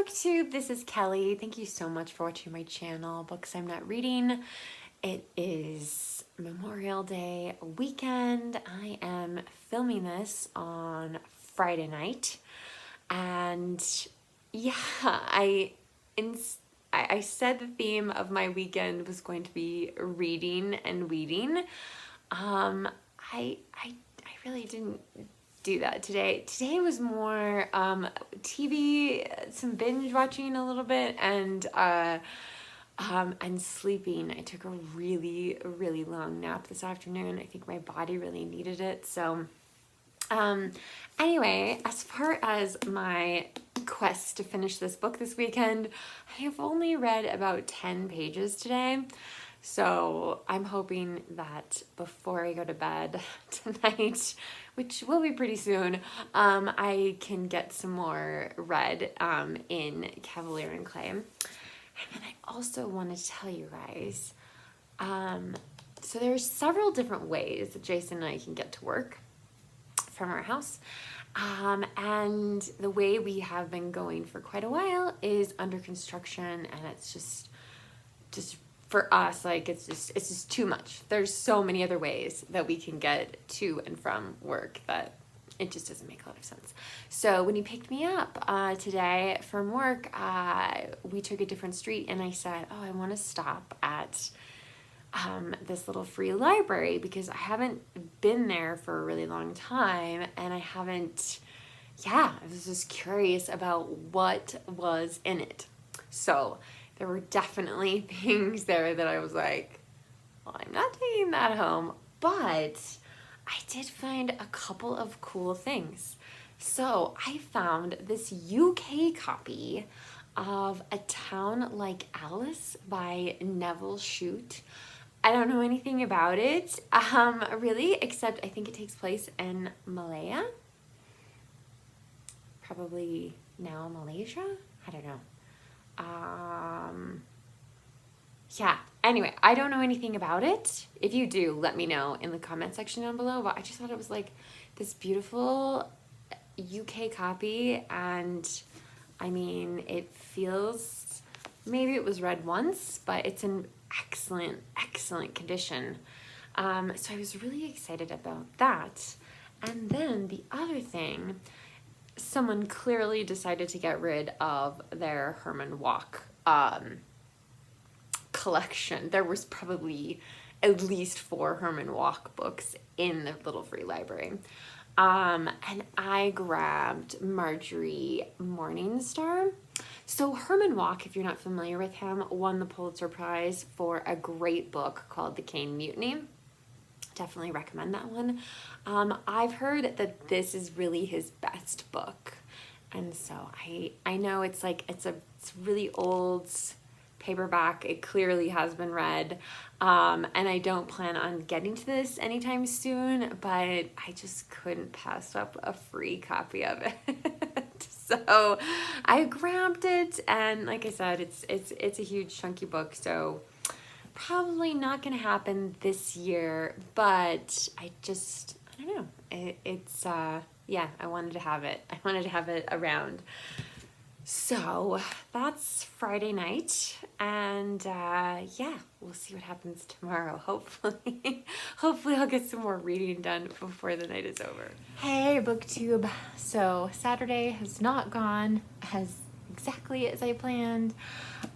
Booktube, this is Kelly. Thank you so much for watching my channel, Books I'm Not Reading. It is Memorial Day weekend. I am filming this on Friday night. And yeah, I said the theme of my weekend was going to be reading and weeding. I really didn't do that today. Today was more TV, some binge watching a little bit, and sleeping. I took a really long nap this afternoon. I think my body really needed it. So anyway, as far as my quest to finish this book this weekend, I have only read about 10 pages today. So I'm hoping that before I go to bed tonight, which will be pretty soon, I can get some more read in Cavalier and Clay. And then I also want to tell you guys, so there's several different ways that Jason and I can get to work from our house. And the way we have been going for quite a while is under construction, and it's just for us, like, it's just too much. There's so many other ways that we can get to and from work that it just doesn't make a lot of sense. So when he picked me up today from work, we took a different street, and I said, oh, I want to stop at this little free library because I haven't been there for a really long time, and I was just curious about what was in it. So there were definitely things there that I was like, well, I'm not taking that home, but I did find a couple of cool things. So I found this UK copy of A Town Like Alice by Neville Shute. I don't know anything about it, really, except I think it takes place in Malaya. Probably now Malaysia? I don't know. Anyway, I don't know anything about it. If you do, let me know in the comment section down below, but I just thought it was like this beautiful UK copy, and I mean, it feels, maybe it was read once, but it's in excellent condition. So I was really excited about that. And then the other thing, someone clearly decided to get rid of their Herman Walk collection. There was probably at least 4 Herman Walk books in the little free library. And I grabbed Marjorie Morningstar. So Herman Walk, if you're not familiar with him, won the Pulitzer Prize for a great book called The Caine Mutiny. Definitely recommend that one. I've heard that this is really his best book, and so I know it's really old paperback. It clearly has been read, and I don't plan on getting to this anytime soon, but I just couldn't pass up a free copy of it. So I grabbed it, and like I said, it's a huge chunky book, so probably not gonna happen this year, but I don't know. I wanted to have it. I wanted to have it around. So that's Friday night, and we'll see what happens tomorrow. Hopefully I'll get some more reading done before the night is over. Hey, Booktube. So Saturday has not gone exactly as I planned.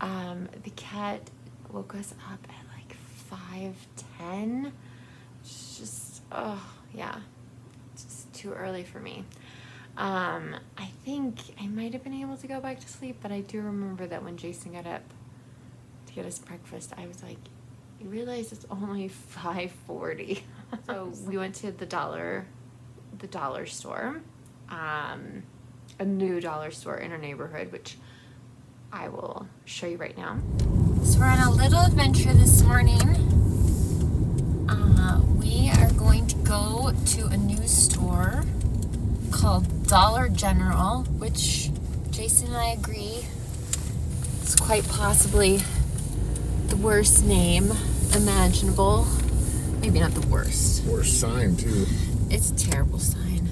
The cat woke us up at like 5:10. It's just, it's just too early for me. I think I might have been able to go back to sleep, but I do remember that when Jason got up to get us breakfast, I was like, you realize it's only 5:40. So we went to the dollar store, a new dollar store in our neighborhood, which I will show you right now. So we're on a little adventure this morning. We are going to go to a new store called Dollar General, which Jason and I agree is quite possibly the worst name imaginable. Maybe not the worst. Worst sign, too. It's a terrible sign.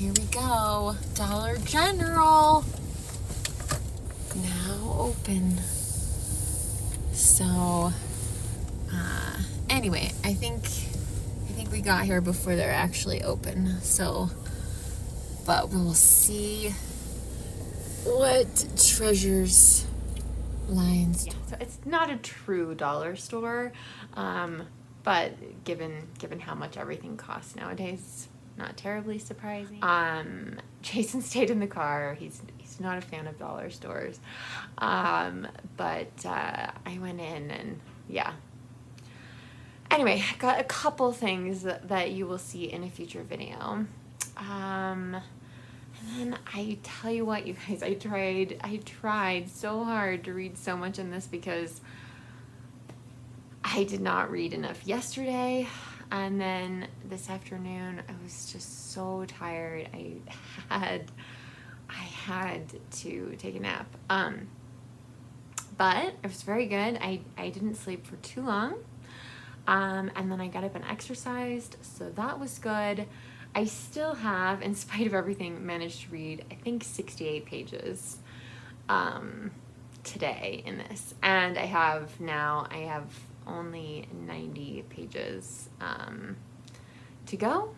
Here we go. Dollar General. Now open. So, anyway, I think we got here before they're actually open. So, but we'll see what treasures lines. Yeah, so it's not a true dollar store, but given how much everything costs nowadays, not terribly surprising. Jason stayed in the car. He's not a fan of dollar stores, but I went in and yeah. Anyway, I got a couple things that you will see in a future video. And then I tell you what, you guys, I tried so hard to read so much in this because I did not read enough yesterday. And then this afternoon, I was just so tired. I had to take a nap. But it was very good. I didn't sleep for too long. And then I got up and exercised, so that was good. I still have, in spite of everything, managed to read, I think, 68 pages today in this. And I have only 90 pages to go.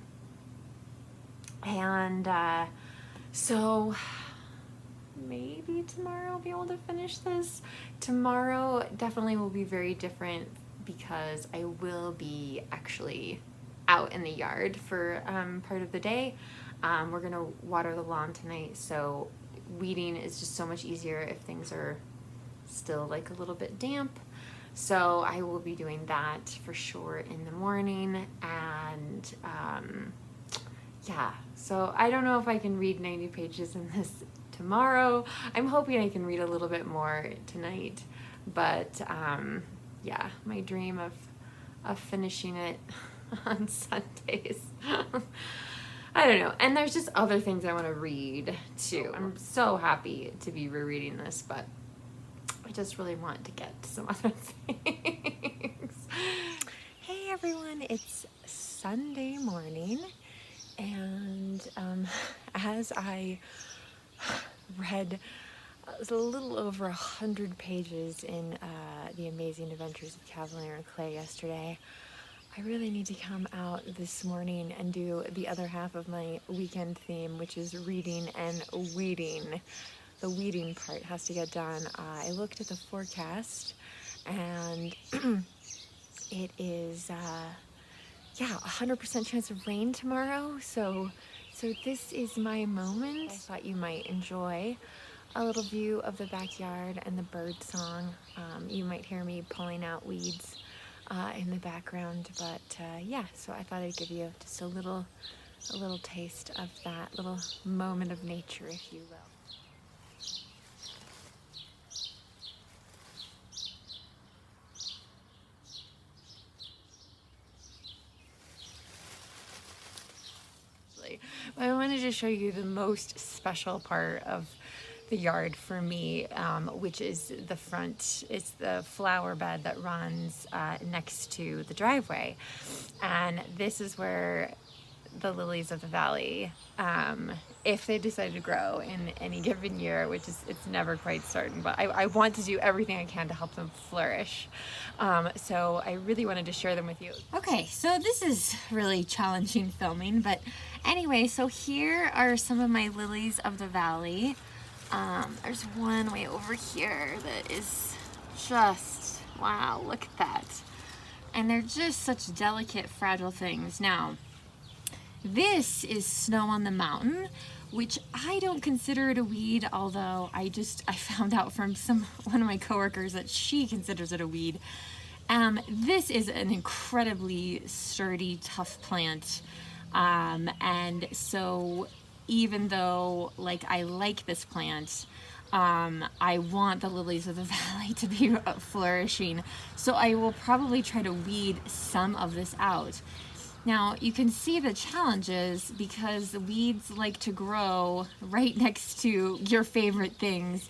And so maybe tomorrow I'll be able to finish this. Tomorrow definitely will be very different because I will be actually out in the yard for part of the day. We're gonna water the lawn tonight, so weeding is just so much easier if things are still like a little bit damp. So I will be doing that for sure in the morning. And yeah, so I don't know if I can read 90 pages in this tomorrow. I'm hoping I can read a little bit more tonight, but yeah, my dream of finishing it on Sundays. I don't know. And there's just other things I want to read too. I'm so happy to be rereading this, but I just really want to get to some other things. Hey everyone, it's Sunday morning, and as I read a little over 100 pages in The Amazing Adventures of Kavalier and Clay yesterday, I really need to come out this morning and do the other half of my weekend theme, which is reading and weeding. The weeding part has to get done. I looked at the forecast, and it is, yeah, 100% chance of rain tomorrow. So this is my moment. I thought you might enjoy a little view of the backyard and the bird song. You might hear me pulling out weeds in the background, but yeah, so I thought I'd give you just a little taste of that little moment of nature, if you will. I wanted to show you the most special part of the yard for me, which is the front. It's the flower bed that runs next to the driveway, and this is where the lilies of the valley, if they decide to grow in any given year, which is, it's never quite certain, but I want to do everything I can to help them flourish. So I really wanted to share them with you. Okay, so this is really challenging filming, but anyway, so here are some of my lilies of the valley. There's one way over here that is just, wow, look at that. And they're just such delicate, fragile things. Now, this is snow on the mountain, which I don't consider it a weed, although I found out from one of my coworkers that she considers it a weed. This is an incredibly sturdy, tough plant. And so even though I like this plant, I want the lilies of the valley to be flourishing. So I will probably try to weed some of this out. Now you can see the challenges because the weeds like to grow right next to your favorite things,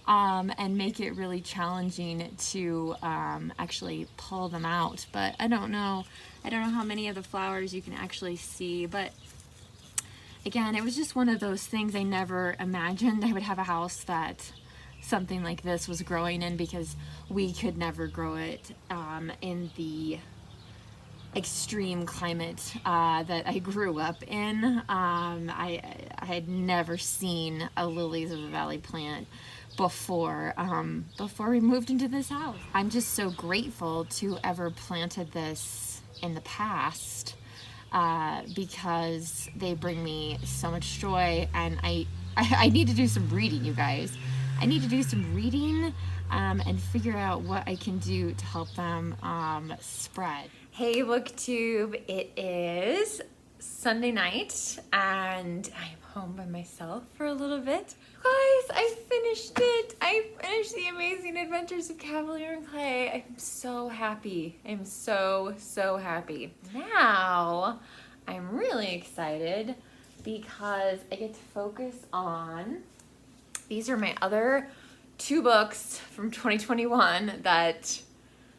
and make it really challenging to actually pull them out. But I don't know how many of the flowers you can actually see, but again, it was just one of those things I never imagined I would have a house that something like this was growing in, because we could never grow it in the extreme climate that I grew up in. I had never seen a lilies of the valley plant before we moved into this house. I'm just so grateful to ever planted this in the past, because they bring me so much joy, and I need to do some reading, you guys. I need to do some reading and figure out what I can do to help them spread. Hey Booktube, it is Sunday night and I'm home by myself for a little bit. Guys, I finished it. I finished The Amazing Adventures of Kavalier and Clay. I'm so happy. I'm so happy. Now, I'm really excited because I get to focus on, these are my other 2 books from 2021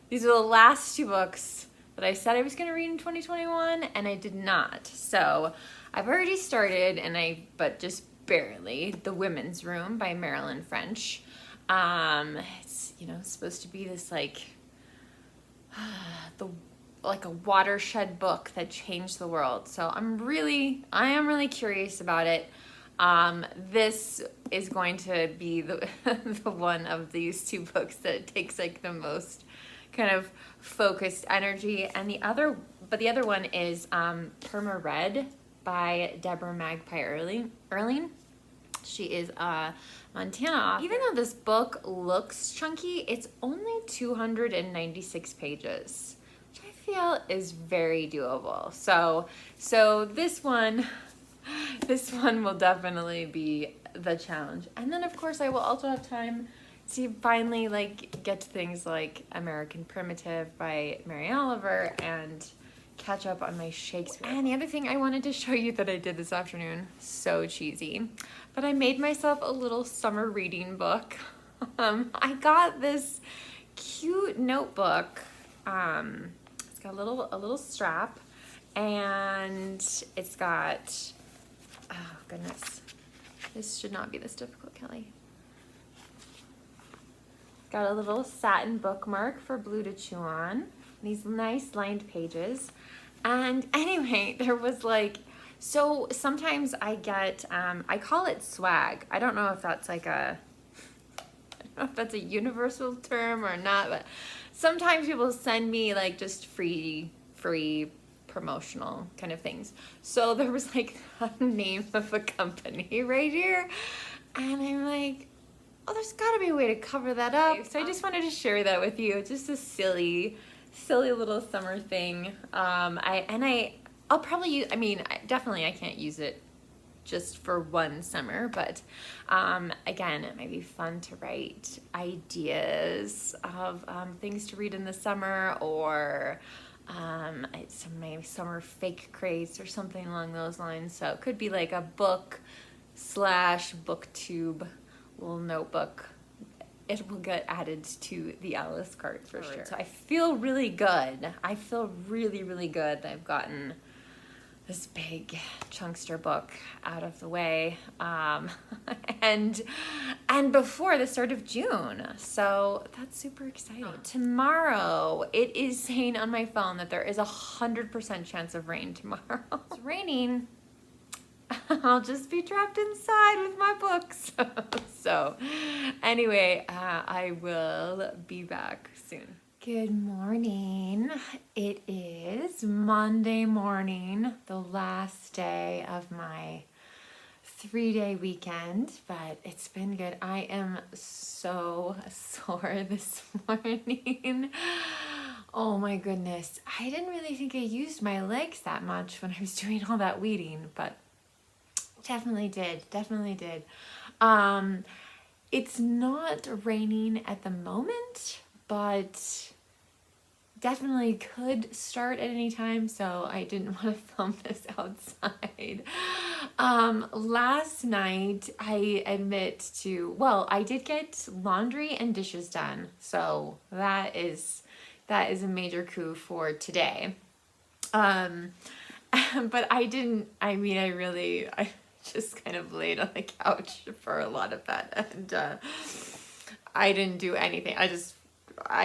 these are the last 2 books that I said I was going to read in 2021 and I did not. So I've already started, but just barely, The Women's Room by Marilyn French. It's, supposed to be this like a watershed book that changed the world. So I am really curious about it. This is going to be the one of these 2 books that takes like the most kind of focused energy, and the other one is Perma Red by Deborah Magpie Erling. She is a Montana author. Even though this book looks chunky, it's only 296 pages, which I feel is very doable. So this one will definitely be the challenge. And then of course I will also have time to finally get to things like American Primitive by Mary Oliver and catch up on my Shakespeare. And the other thing I wanted to show you that I did this afternoon, so cheesy, but I made myself a little summer reading book. I got this cute notebook. It's got a little strap, and it's got, oh goodness, this should not be this difficult, Kelly. Got a little satin bookmark for Blue to chew on. These nice lined pages. And anyway, there was so sometimes I get, I call it swag. I don't know if that's I don't know if that's a universal term or not, but sometimes people send me just free promotional kind of things. So there was the name of a company right here. And I'm like, oh, there's got to be a way to cover that up. So I just wanted to share that with you. It's just a silly little summer thing. I'll probably use, definitely I can't use it just for one summer, but again, it might be fun to write ideas of things to read in the summer, or some maybe summer fake crates or something along those lines. So it could be a book/booktube little notebook. It will get added to the Alice cart for sure. So I feel really good. I feel really good that I've gotten this big chunkster book out of the way, and before the start of June. So that's super exciting. Tomorrow, it is saying on my phone that there is 100% chance of rain tomorrow. It's raining. I'll just be trapped inside with my books. So anyway, I will be back soon. Good morning. It is Monday morning, the last day of my 3-day weekend, but it's been good. I am so sore this morning. Oh my goodness. I didn't really think I used my legs that much when I was doing all that weeding, but definitely did. It's not raining at the moment, but definitely could start at any time, so I didn't want to film this outside. Last night, I did get laundry and dishes done, so that is a major coup for today. But I just kind of laid on the couch for a lot of that, and I didn't do anything. I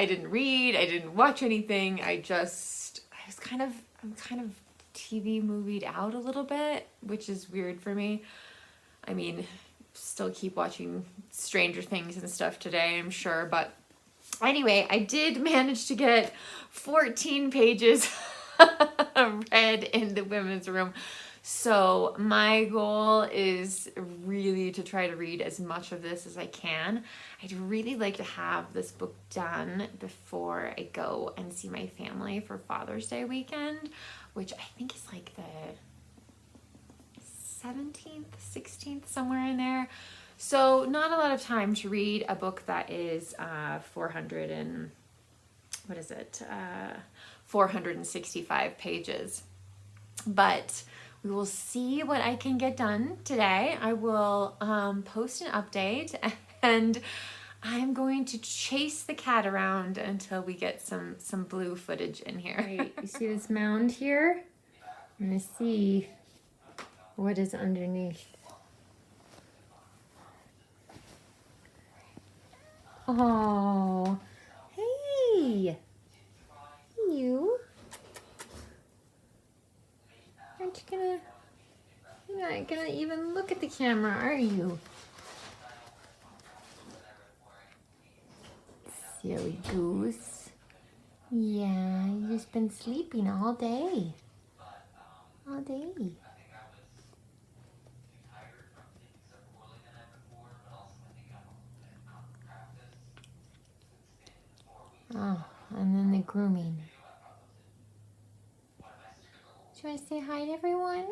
didn't read, I didn't watch anything. I'm kind of TV movied out a little bit, which is weird for me. I mean, still keep watching Stranger Things and stuff today, I'm sure, but anyway, I did manage to get 14 pages read in the women's room. So my goal is really to try to read as much of this as I can. I'd really like to have this book done before I go and see my family for Father's Day weekend, which I think is like the 17th, 16th, somewhere in there. So not a lot of time to read a book that is 465 pages. But we will see what I can get done today. I will post an update, and I'm going to chase the cat around until we get some blue footage in here. Right, you see this mound here? I'm gonna see what is underneath. Oh, hey, you. You're not gonna even look at the camera, are you? Silly goose. Yeah, you've just been sleeping all day. All day. Oh, and then the grooming. Do you want to say hi to everyone?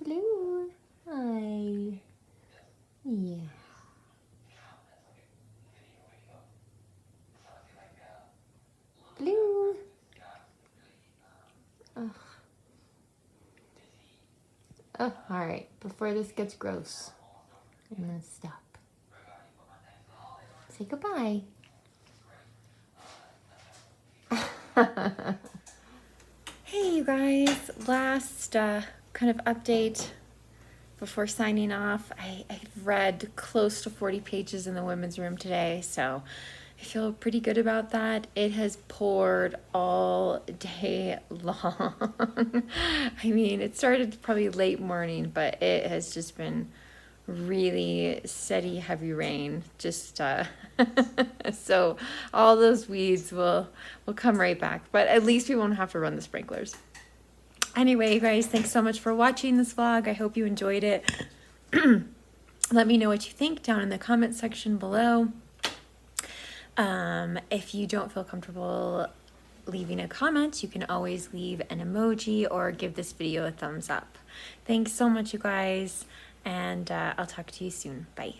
Blue. Hi. Yeah. Blue. Oh. Oh, all right. Before this gets gross, I'm gonna stop. Say goodbye. Hey, you guys. Last kind of update before signing off. I've read close to 40 pages in the women's room today, so I feel pretty good about that. It has poured all day long. I mean, it started probably late morning, but it has just been really steady, heavy rain. Just so all those weeds will come right back, but at least we won't have to run the sprinklers. Anyway, you guys, thanks so much for watching this vlog. I hope you enjoyed it. Let me know what you think down in the comment section below. If you don't feel comfortable leaving a comment, you can always leave an emoji or give this video a thumbs up. Thanks so much, you guys, and I'll talk to you soon. Bye.